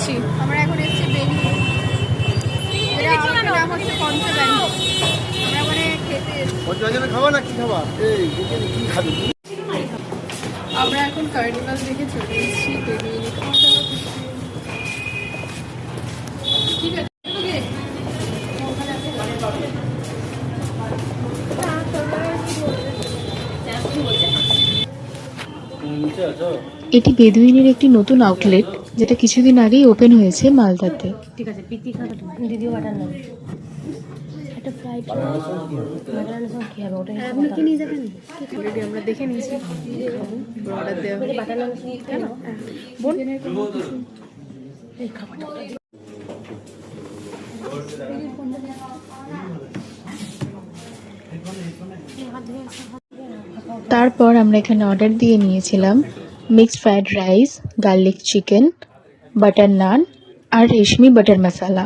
এসেছি? আমরা এখন এসেছি বেরিয়ে, নাম হচ্ছে পঞ্চব্যানী। আমরা মানে খেতে পঞ্চজনে খাবা না কি খাবা? এই কি খাবে? আমরা এখন কার্নিভাল দেখে চলে এসেছি বেরিয়ে খাওয়া দাওয়া করতে। ঠিক আছে এটি বেদুইনের একটি নতুন আউটলেট যেটা কিছুদিন আগেই ওপেন হয়েছে মালদাতে। ঠিক আছে, প্রীতি খাবে দিদিও বাটার নেবে একটা ফ্লাইট বাটার সব কি হবে ওটা আপনি কি নিয়ে যাবেন? অলরেডি আমরা দেখে নিয়েছি, অর্ডার দেওয়া হয়েছে। বাটার নান কেন বোন এই খাবারটা তারপর আমরা এখানে অর্ডার দিয়ে নিয়েছিলাম mixed fried rice, garlic chicken, butter naan আর রেশমি বাটার মশালা।